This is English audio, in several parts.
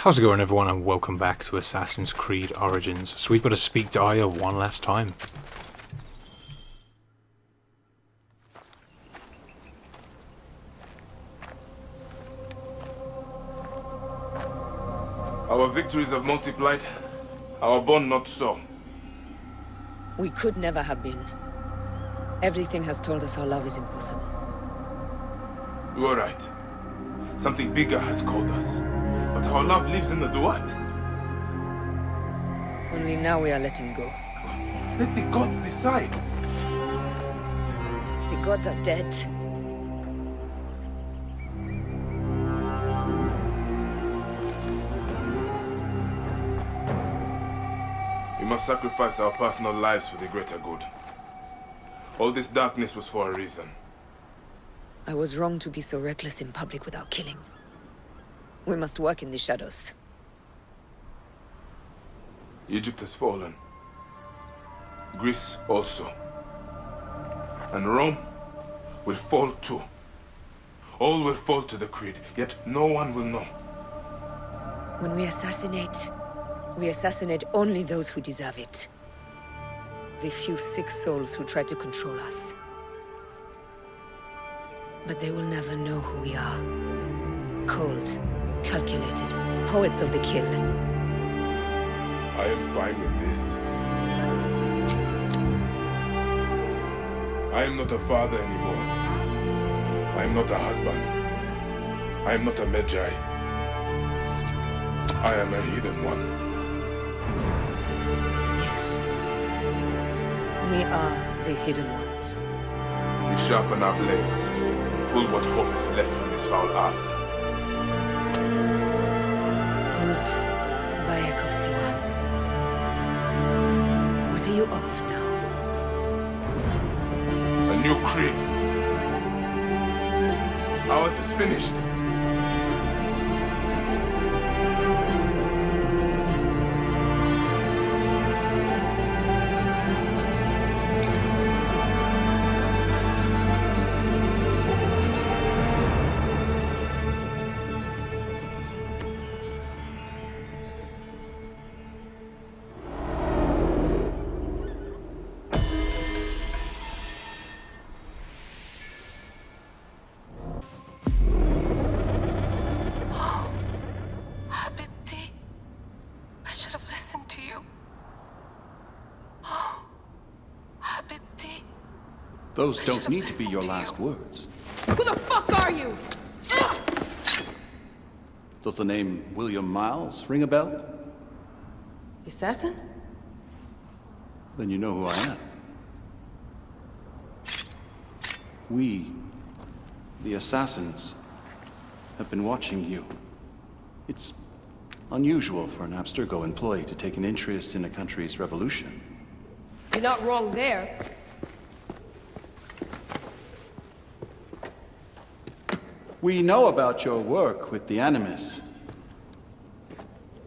How's it going, everyone, and welcome back to Assassin's Creed Origins. So we've got to speak to Aya one last time. Our victories have multiplied, our bond not so. We could never have been. Everything has told us our love is impossible. You are right. Something bigger has called us. But our love lives in the Duat. Only now we are letting go. Let the gods decide. The gods are dead. We must sacrifice our personal lives for the greater good. All this darkness was for a reason. I was wrong to be so reckless in public without killing. We must work in the shadows. Egypt has fallen. Greece also. And Rome will fall too. All will fall to the creed, yet no one will know. When we assassinate only those who deserve it. The few sick souls who try to control us. But they will never know who we are. Cold, calculated, poets of the kill. I am fine with this. I am not a father anymore. I am not a husband. I am not a Magi. I am a hidden one. Yes. We are the hidden ones. We sharpen our blades, pull what hope is left from this foul earth. Good. Bayek of Siwa. What are you of now? A new creed. Ours is finished. Those don't need to be your last words. Who the fuck are you? Does the name William Miles ring a bell? The assassin? Then you know who I am. We, the assassins, have been watching you. It's unusual for an Abstergo employee to take an interest in a country's revolution. You're not wrong there. We know about your work with the Animus.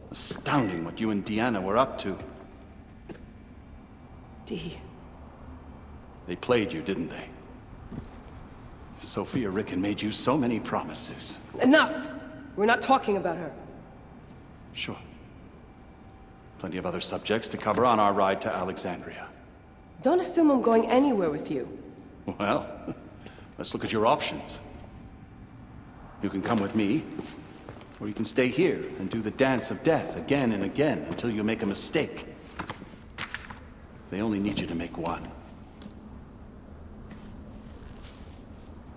Astounding what you and Deanna were up to. D. They played you, didn't they? Sophia Ricken made you so many promises. Enough! We're not talking about her. Sure. Plenty of other subjects to cover on our ride to Alexandria. Don't assume I'm going anywhere with you. Well, let's look at your options. You can come with me, or you can stay here and do the dance of death again and again until you make a mistake. They only need you to make one.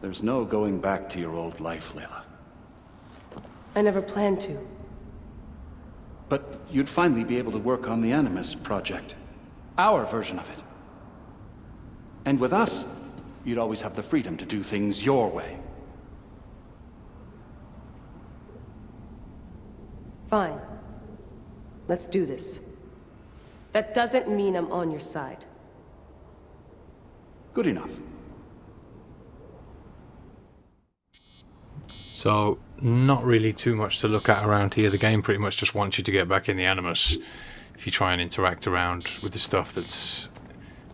There's no going back to your old life, Layla. I never planned to. But you'd finally be able to work on the Animus project. Our version of it. And with us, you'd always have the freedom to do things your way. Fine. Let's do this. That doesn't mean I'm on your side. Good enough. So, not really too much to look at around here. The game pretty much just wants you to get back in the Animus if you try and interact around with the stuff that's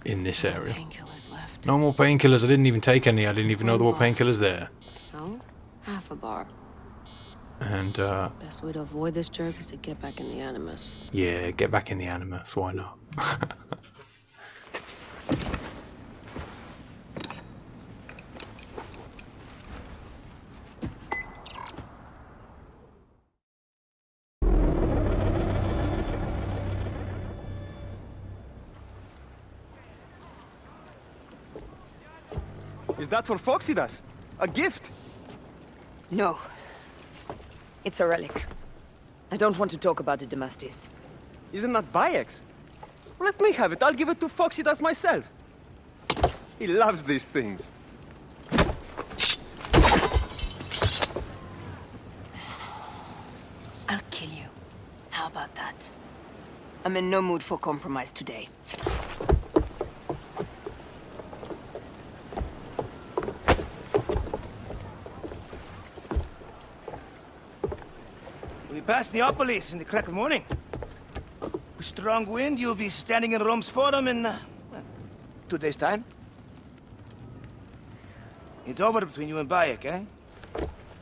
in this area. Painkillers left. No more painkillers. I didn't even take any. I didn't even know there were painkillers there. No? Half a bar. And Best way to avoid this jerk is to get back in the Animus. yeah, get back in the Animus, why not? Is that for Foxidas? A gift? No. It's a relic. I don't want to talk about it, Damastis. Isn't that Bayek's? Let me have it. I'll give it to Foxidas myself. He loves these things. I'll kill you. How about that? I'm in no mood for compromise today. We pass Neapolis in the crack of morning. With strong wind, you'll be standing in Rome's Forum in, 2 days' time. It's over between you and Bayek, eh?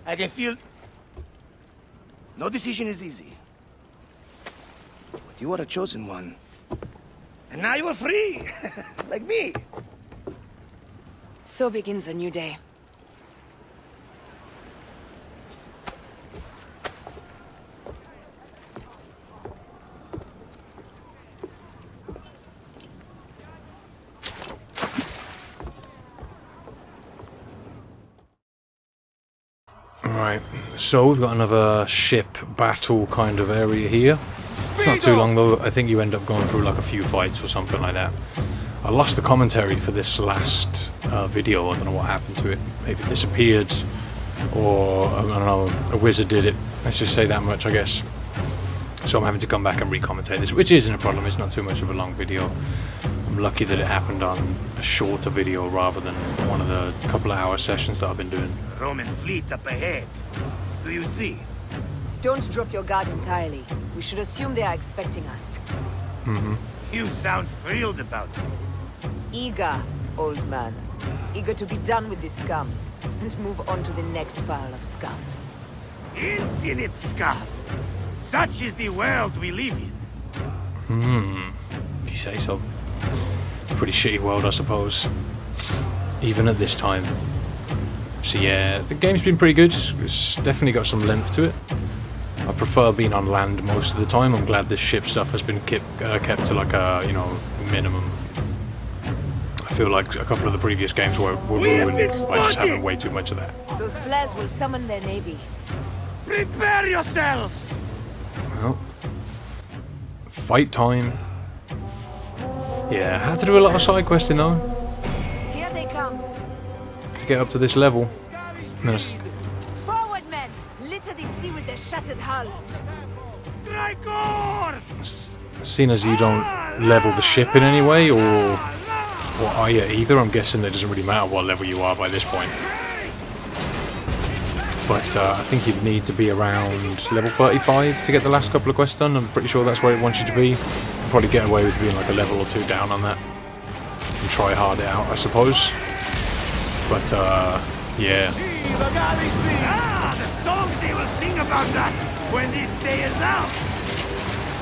I can feel... No decision is easy. But you are a chosen one. And now you are free! Like me! So begins a new day. Right, so we've got another ship battle kind of area here. It's not too long though. I think you end up going through like a few fights or something like that. I lost the commentary for this last video. I don't know what happened to it. Maybe it disappeared, or I don't know, a wizard did it. Let's just say that much, I guess. So I'm having to come back and re-commentate this, which isn't a problem. It's not too much of a long video. I'm lucky that it happened on a shorter video rather than one of the couple of hour sessions that I've been doing. Roman fleet up ahead. Do you see? Don't drop your guard entirely. We should assume they are expecting us. You sound thrilled about it. Eager, old man. Eager to be done with this scum. And move on to the next pile of scum. Infinite scum. Such is the world we live in. If you say so. It's a pretty shitty world, I suppose. Even at this time. So yeah, the game's been pretty good. It's definitely got some length to it. I prefer being on land most of the time. I'm glad this ship stuff has been kept to like a, you know, minimum. I feel like a couple of the previous games were ruined by just having way too much of that. Those flares will summon their navy. Prepare yourselves! Well, fight time. Yeah, I had to do a lot of side questing though Here they come. to get up to this level. And then Forward, men! Litter the sea with their shattered hulls. Strikers! seeing as you don't level the ship in any way, or are you either? I'm guessing it doesn't really matter what level you are by this point. But I think you'd need to be around level 35 to get the last couple of quests done. I'm pretty sure that's where it wants you to be. You'll probably get away with being like a level or two down on that. And try hard it out, I suppose. But, yeah. The songs they will sing about us when this day is out!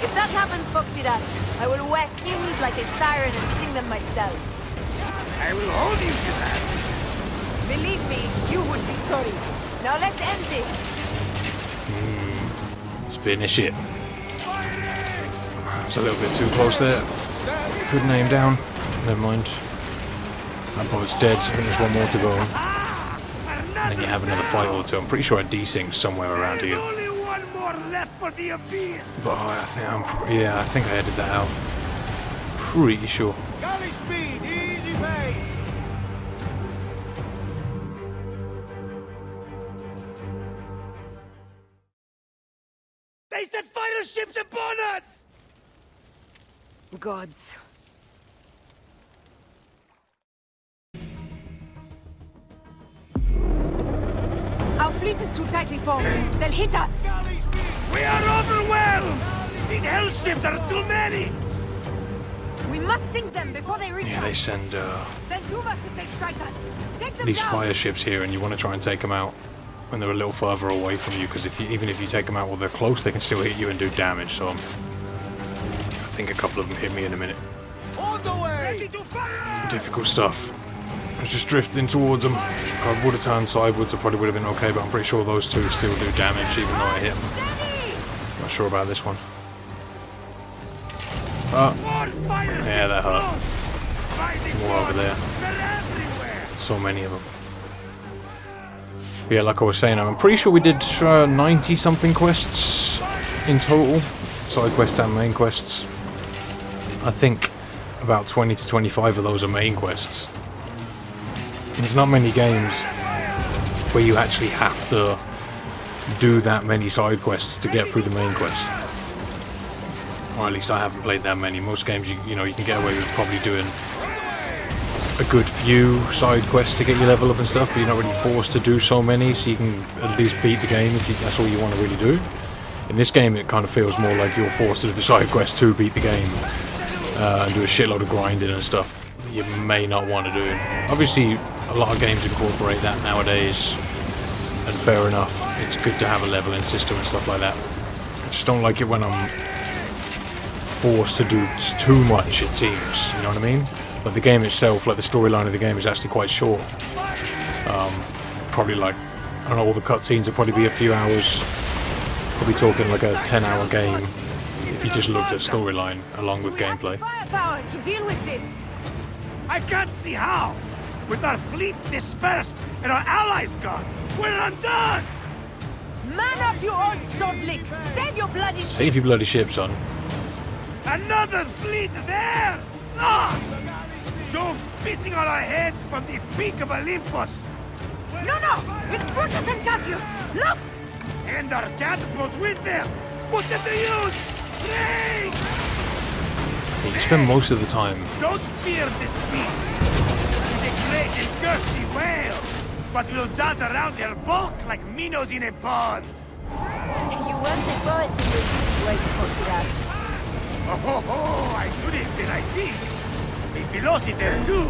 If that happens, Foxidas, I will wear seaweed like a siren and sing them myself. I will hold you to that! Believe me, you would be sorry. Now let's end this. Let's finish it. It's a little bit too close there. Couldn't aim down. Never mind. That boat's dead. I think there's one more to go. And then you have another fight or two. I'm pretty sure a D-Sync's somewhere around here. Only one more left for the abyss! But I think I think I edited that out. Pretty sure. Galley speed, easy pace! They set fighter ships upon us! Gods. Our fleet is too tightly formed. They'll hit us. We are overwhelmed! These hell ships are too many! We must sink them before they reach Yeah, they us. send They'll doom us if they strike us. Take them these down. fire ships here, and you want to try and take them out. when they're a little further away from you, because even if you take them out while they're close, they can still hit you and do damage. So I think a couple of them hit me in a minute. Difficult stuff. I was just drifting towards them. If I would have turned sideways, I probably would have been okay, but I'm pretty sure those two still do damage even though I hit them. Not sure about this one. Yeah, that hurt. More over there. So many of them. But yeah, like I was saying, I'm pretty sure we did 90 something quests in total. Side quests and main quests. I think about 20 to 25 of those are main quests. There's not many games where you actually have to do that many side quests to get through the main quest. Or at least I haven't played that many. Most games, you can get away with probably doing a good few side quests to get your level up and stuff, but you're not really forced to do so many, so you can at least beat the game if that's all you want to really do. In this game, it kind of feels more like you're forced to do the side quest to beat the game, and do a shitload of grinding and stuff that you may not want to do. Obviously, a lot of games incorporate that nowadays, and fair enough, it's good to have a leveling system and stuff like that. I just don't like it when I'm forced to do too much, it seems, you know what I mean? Like the game itself, like the storyline of the game is actually quite short. Probably like, I don't know, all the cutscenes will probably be a few hours. Probably talking like a 10-hour game if you just looked at storyline along with gameplay. Firepower to deal with this. I can't see how. With our fleet dispersed and our allies gone, we're undone! Man up, you old sodlick! Save your bloody ship! Save your bloody ship, son. Another fleet there! Lost! Jove's pissing on our heads from the peak of Olympus! No! It's Brutus and Cassius! Look! And our catapults with them! Put them to use! Race! You spend most of the time. Don't fear this beast! He's a great and thirsty whale! But we'll dart around their bulk like minnows in a pond! You weren't a poet in your youth, were you, Foxidas? Oh, I should have been, I think. A philosopher too.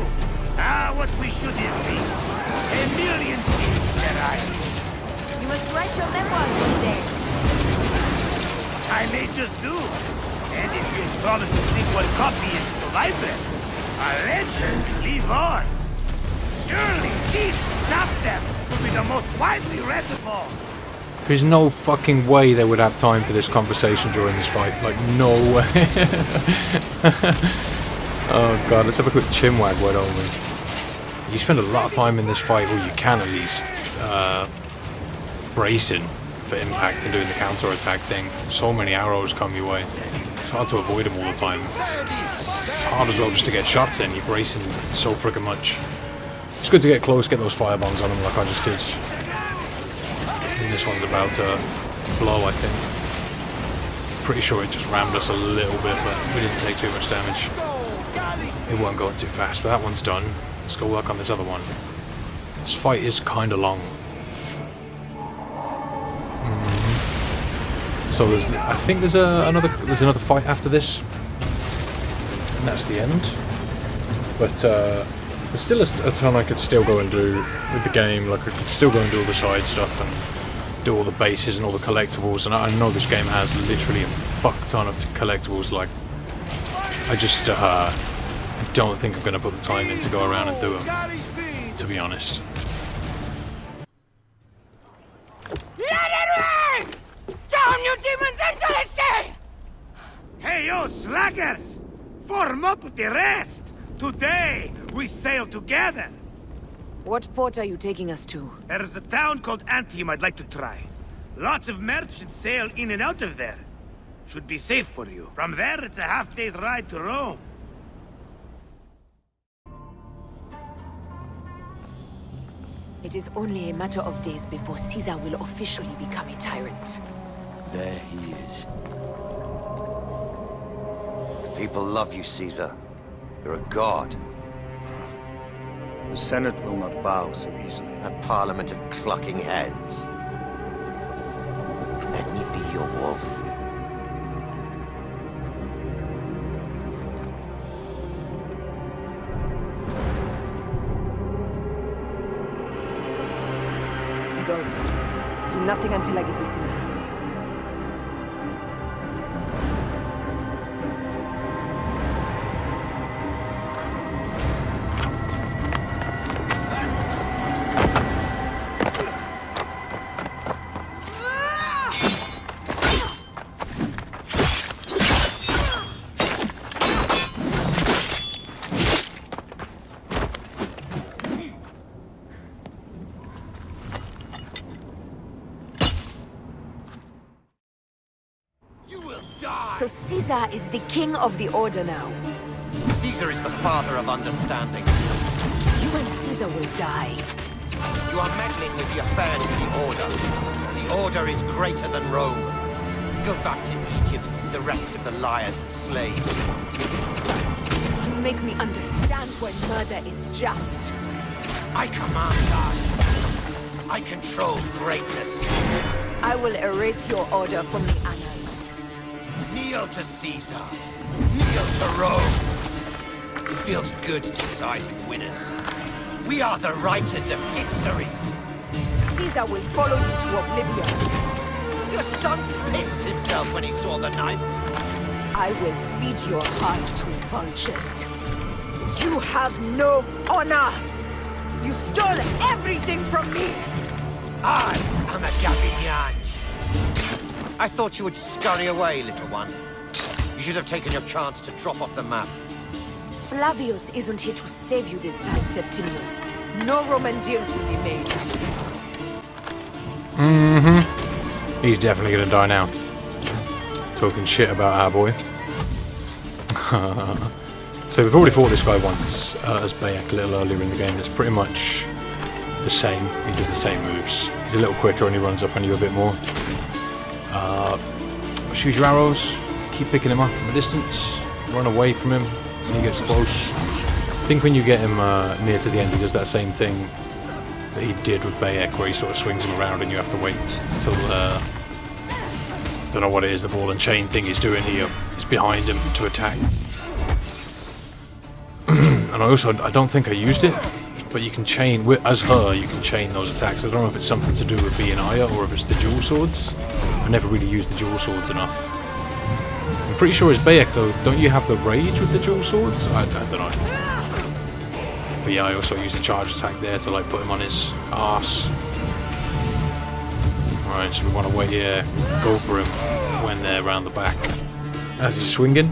What we should have been. A million things that You must write your memoirs today. I may just do. And if you promise to sneak one copy into the library, a legend will live on. Surely this chapter will be the most widely read of all. There's no fucking way they would have time for this conversation during this fight. Like, no way. Oh god, let's have a quick chinwag, why don't we? You spend a lot of time in this fight, or you can at least, bracing for impact and doing the counter-attack thing. So many arrows come your way. It's hard to avoid them all the time. It's hard as well just to get shots in. You're bracing so freaking much. It's good to get close, get those firebombs on them like I just did. And this one's about to blow, I think. Pretty sure it just rammed us a little bit, but we didn't take too much damage. It weren't going too fast, but that one's done. Let's go work on this other one. This fight is kind of long. So I think there's another fight after this, and that's the end. But there's still a ton I could still go and do with the game. Like I could still go and do all the side stuff and do all the bases and all the collectibles. And I know this game has literally a fuck ton of collectibles. Like I just I don't think I'm gonna put the time in to go around and do them, to be honest. Down, you demons, into the sea! Hey, yo, slackers! Form up with the rest! Today, we sail together! What port are you taking us to? There's a town called Antium I'd like to try. Lots of merchants sail in and out of there. Should be safe for you. From there, it's a half-day's ride to Rome. It is only a matter of days before Caesar will officially become a tyrant. There he is. The people love you, Caesar. You're a god. The Senate will not bow so easily. A parliament of clucking hens. Let me be your wolf. Go. nothing until I give the signal. So Caesar is the king of the Order now. Caesar is the father of understanding. You and Caesar will die. You are meddling with the affairs of the Order. The Order is greater than Rome. Go back to Egypt with the rest of the liars and slaves. You make me understand when murder is just. I command that. I control greatness. I will erase your order from the annals. Kneel to Caesar. Kneel to Rome. It feels good to side with winners. We are the writers of history. Caesar will follow you to oblivion. Your son pissed himself when he saw the knife. I will feed your heart to vultures. You have no honor! You stole everything from me! I am a Gabinian. I thought you would scurry away, little one. You should have taken your chance to drop off the map. Flavius isn't here to save you this time, Septimius. No Roman deals will be made. He's definitely gonna die now. Talking shit about our boy. So we've already fought this guy once as Bayek a little earlier in the game. It's pretty much the same. He does the same moves. He's a little quicker and he runs up on you a bit more. Shoot your arrows. Keep picking him off from a distance. Run away from him when he gets close. I think when you get him near to the end, he does that same thing that he did with Bayek, where he sort of swings him around and you have to wait until don't know what it is, the ball and chain thing he's doing here is behind him to attack. And I don't think I used it, but you can chain, as her, you can chain those attacks. I don't know if it's something to do with being higher or if it's the dual swords. I never really used the dual swords enough. I'm pretty sure it's Bayek though, don't you have the rage with the dual swords? I don't know. But yeah, I also used the charge attack there to like put him on his arse. Alright, so we want to wait here, go for him when they're around the back. As he's swinging.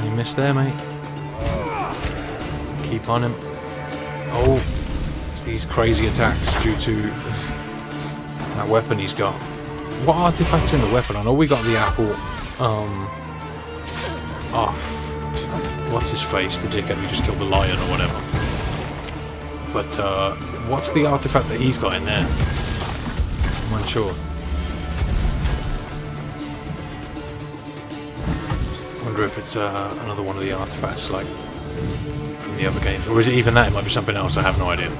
You missed there, mate. Keep on him. Oh, it's these crazy attacks due to that weapon he's got. What artifact's in the weapon? I know we got the apple off. What's his face? The dickhead who just killed the lion or whatever. But what's the artifact that he's got in there? I'm unsure. I wonder if it's another one of the artifacts like from the other games. Or is it even that? It might be something else, I have no idea.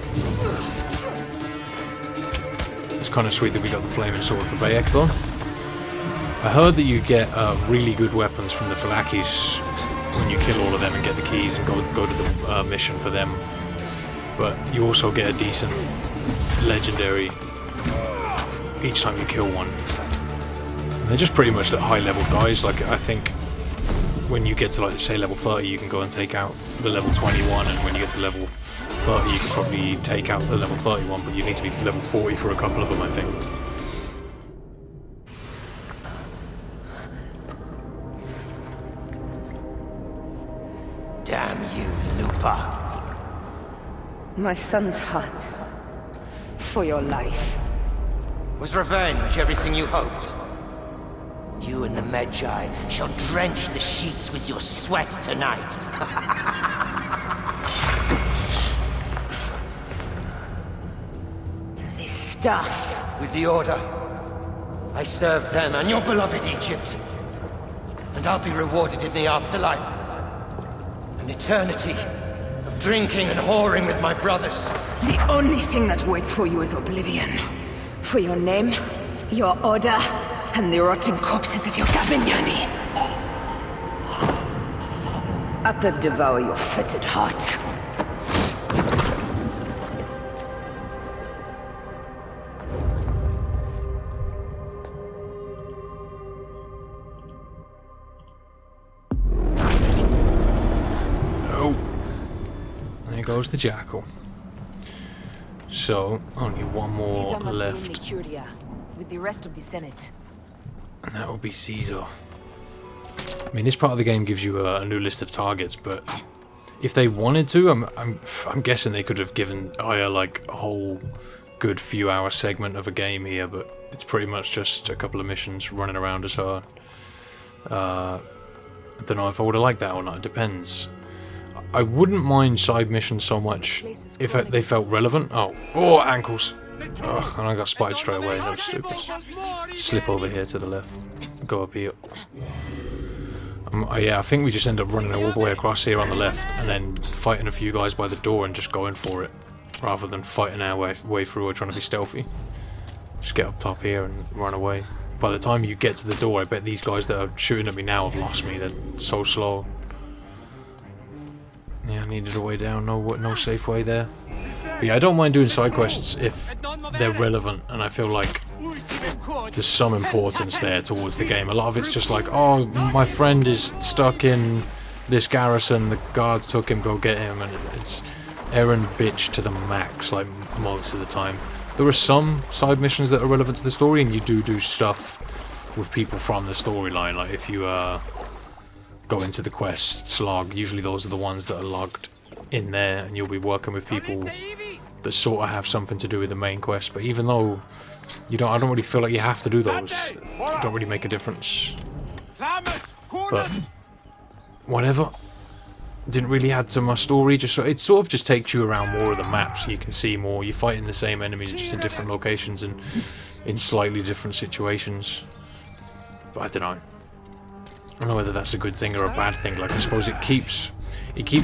It's kind of sweet that we got the flaming sword for Bayek though. I heard that you get really good weapons from the Phylakes when you kill all of them and get the keys and go to the mission for them. But you also get a decent legendary each time you kill one. And they're just pretty much the high level guys. Like I think when you get to like say level 30 you can go and take out the level 21, and when you get to level 30 you can probably take out the level 31, but you need to be level 40 for a couple of them, I think. Damn you, Lupa. My son's heart. For your life. Was revenge everything you hoped? You and the Magi shall drench the sheets with your sweat tonight. This stuff. With the Order, I served them and your beloved Egypt. And I'll be rewarded in the afterlife. An eternity of drinking and whoring with my brothers. The only thing that waits for you is oblivion. For your name, your order, and the rotting corpses of your Gabignani. Up and devour your fetid heart. goes the jackal. So, only one more Caesar must be in the left. Curia, with the rest of the Senate. And that will be Caesar. I mean, this part of the game gives you a new list of targets, but if they wanted to, I'm guessing they could have given Aya like a whole good few hour segment of a game here, but it's pretty much just a couple of missions running around as her. I don't know if I would have liked that or not, it depends. I wouldn't mind side missions so much if they felt relevant. Oh, ankles! Ugh, and I got spotted straight away, no stupid. Slip over here to the left, go up here. Yeah, I think we just end up running all the way across here on the left and then fighting a few guys by the door and just going for it, rather than fighting our way through or trying to be stealthy. Just get up top here and run away. By the time you get to the door, I bet these guys that are shooting at me now have lost me. They're so slow. Yeah, I needed a way down. No safe way there. But yeah, I don't mind doing side quests if they're relevant and I feel like there's some importance there towards the game. A lot of it's just like, oh, my friend is stuck in this garrison, the guards took him, go get him, and it's errand bitch to the max, like most of the time. There are some side missions that are relevant to the story, and you do stuff with people from the storyline. Like if you go into the quests log, usually those are the ones that are logged in there, and you'll be working with people that sort of have something to do with the main quest. But even though I don't really feel like you have to do those. It don't really make a difference. But whatever. Didn't really add to my story. It sort of just takes you around more of the map so you can see more. You're fighting the same enemies just in different locations and in slightly different situations. But I don't know. I don't know whether that's a good thing or a bad thing. Like I suppose it keeps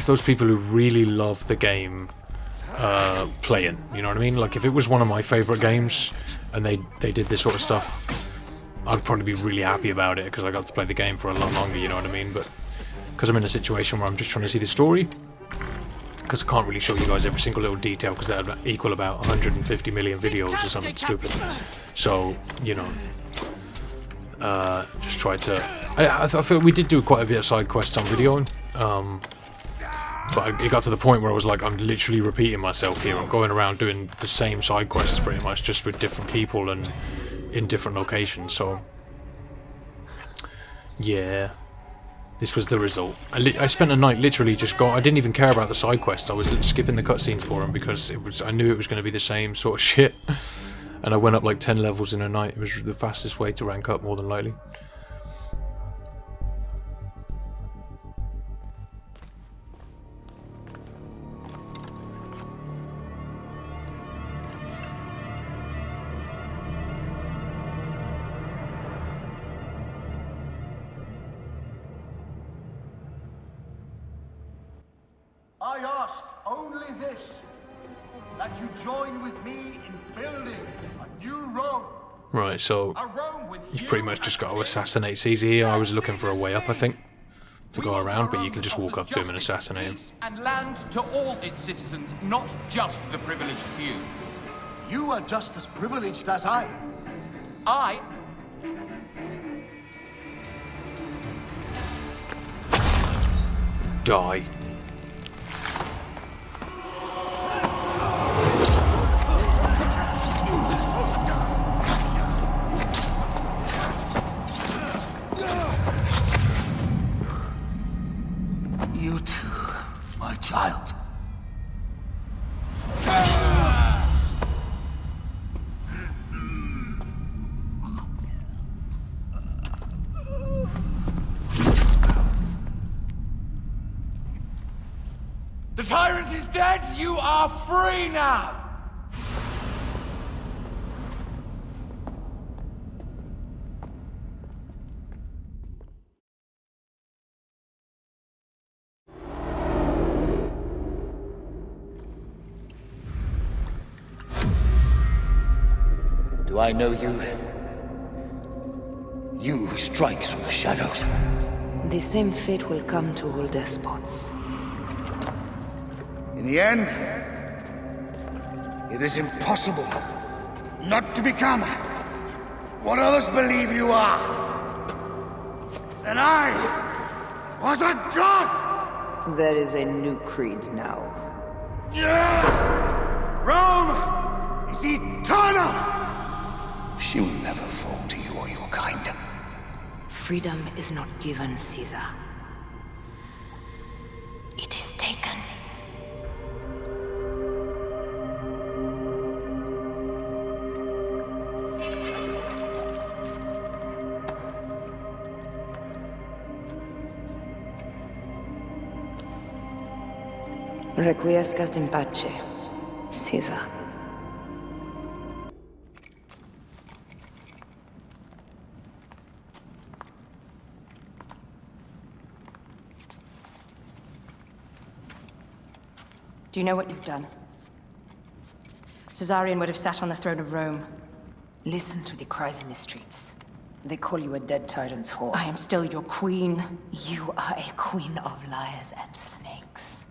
those people who really love the game playing, you know what I mean? Like if it was one of my favourite games and they did this sort of stuff, I'd probably be really happy about it because I got to play the game for a lot longer, you know what I mean? But because I'm in a situation where I'm just trying to see the story, because I can't really show you guys every single little detail because that would equal about 150 million videos or something stupid. So, you know, just try to... I feel we did do quite a bit of side quests on video, but it got to the point where I was like, I'm literally repeating myself here. I'm going around doing the same side quests pretty much, just with different people and in different locations, so... Yeah. This was the result. I spent a night literally just I didn't even care about the side quests. I was skipping the cutscenes for them because I knew it was going to be the same sort of shit. And I went up like 10 levels in a night. It was the fastest way to rank up, more than likely. I ask only this, that you join with me in building a new Rome. Right, so you've pretty much just got to assassinate Caesar here. I was looking for a way up, I think, to go around, but you can just walk up to him and assassinate him. And land to all its citizens, not just the privileged few. You are just as privileged as I. I... Die. You too, my child. The tyrant is dead! You are free now! Do I know you? You who strikes from the shadows. The same fate will come to all despots. In the end, it is impossible not to become what others believe you are. And I was a god! There is a new creed now. Rome is eternal! She will never fall to you or your kind. Freedom is not given, Caesar. It is taken. Requiescat in pace, Caesar. Do you know what you've done? Caesarion would have sat on the throne of Rome. Listen to the cries in the streets. They call you a dead tyrant's whore. I am still your queen. You are a queen of liars and snakes.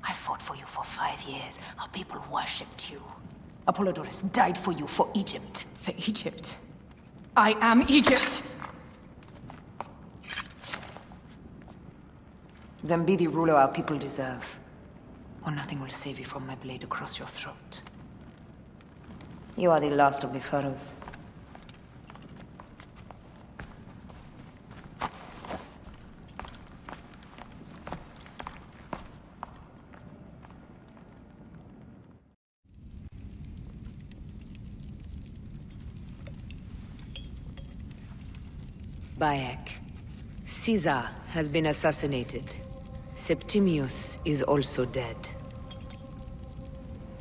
I fought for you for 5 years. Our people worshipped you. Apollodorus died for you, for Egypt. For Egypt? I am Egypt! Then be the ruler our people deserve. Or nothing will save you from my blade across your throat. You are the last of the pharaohs. Bayek. Caesar has been assassinated. Septimius is also dead.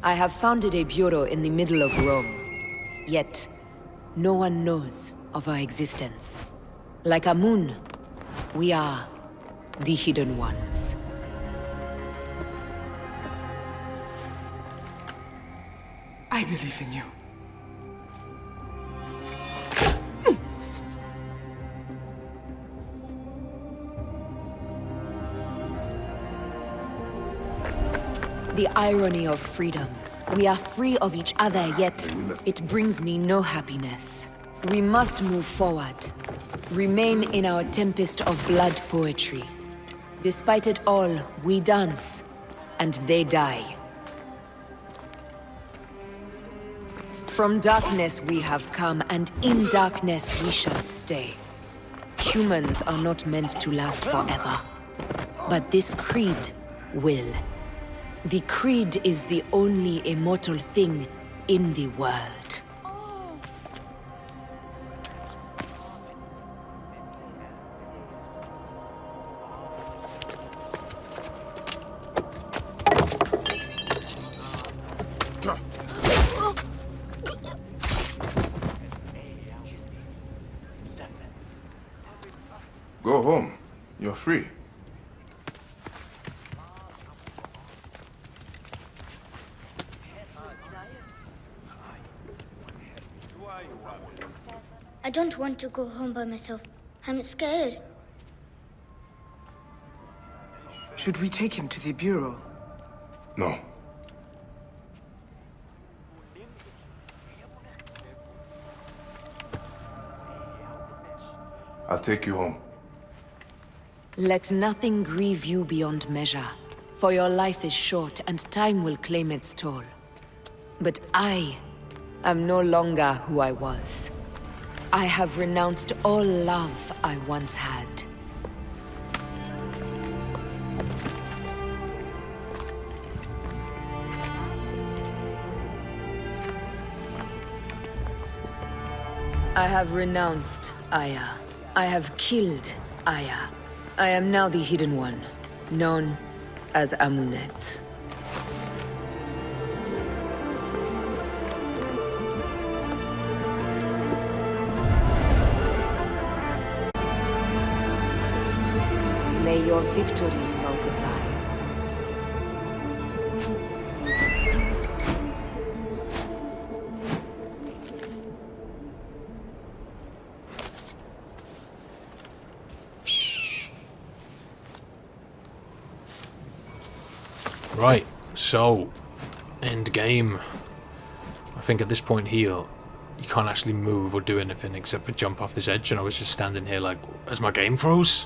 I have founded a bureau in the middle of Rome. Yet, no one knows of our existence. Like Amun, we are the Hidden Ones. I believe in you. The irony of freedom. We are free of each other, yet it brings me no happiness. We must move forward. Remain in our tempest of blood poetry. Despite it all, we dance, and they die. From darkness we have come, and in darkness we shall stay. Humans are not meant to last forever. But this creed will. The creed is the only immortal thing in the world. Go home. You're free. I don't want to go home by myself. I'm scared. Should we take him to the bureau? No. I'll take you home. Let nothing grieve you beyond measure, for your life is short and time will claim its toll. But I am no longer who I was. I have renounced all love I once had. I have renounced Aya. I have killed Aya. I am now the Hidden One, known as Amunet. May your victories multiply. Right, so, end game. I think at this point here, you can't actually move or do anything except for jump off this edge, and I was just standing here like, as my game froze?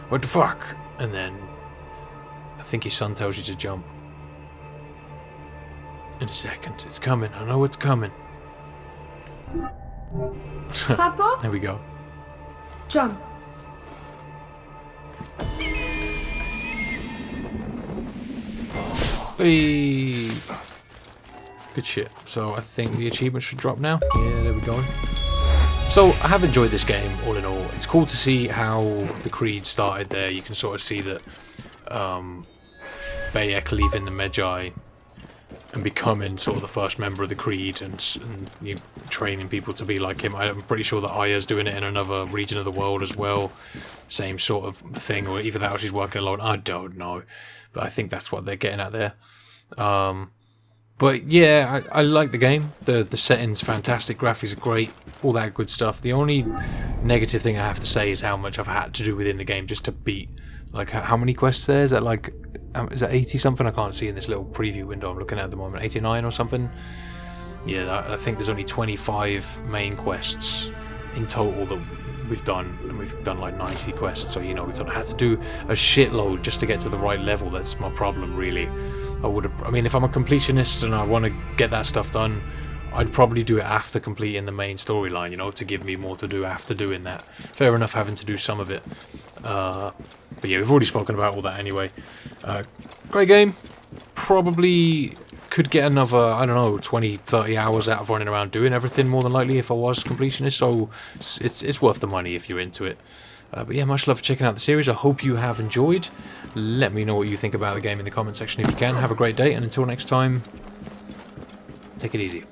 What the fuck? And then, I think his son tells you to jump. In a second. It's coming. I know it's coming. Papa? There we go. Jump. Hey. Good shit. So I think the achievement should drop now. Yeah, there we go. So I have enjoyed this game all in all. It's cool to see how the Creed started there. You can sort of see that Bayek leaving the Medjay and becoming sort of the first member of the Creed and you know, training people to be like him. I'm pretty sure that Aya's doing it in another region of the world as well. Same sort of thing, or either that or she's working alone. I don't know. But I think that's what they're getting at there. But yeah, I like the game. The setting's fantastic, graphics are great, all that good stuff. The only negative thing I have to say is how much I've had to do within the game just to beat. Like, how many quests there? Is that like, is that 80 something? I can't see in this little preview window I'm looking at the moment. 89 or something? Yeah, I think there's only 25 main quests in total that we've done, and we've done like 90 quests, so you know we've had to do a shitload just to get to the right level. That's my problem, really. I mean, if I'm a completionist and I want to get that stuff done, I'd probably do it after completing the main storyline, you know, to give me more to do after doing that. Fair enough having to do some of it. But yeah, we've already spoken about all that anyway. Great game. Probably could get another, I don't know, 20, 30 hours out of running around doing everything, more than likely, if I was completionist, so it's worth the money if you're into it. But yeah, much love for checking out the series. I hope you have enjoyed. Let me know what you think about the game in the comment section if you can. Have a great day, and until next time, take it easy.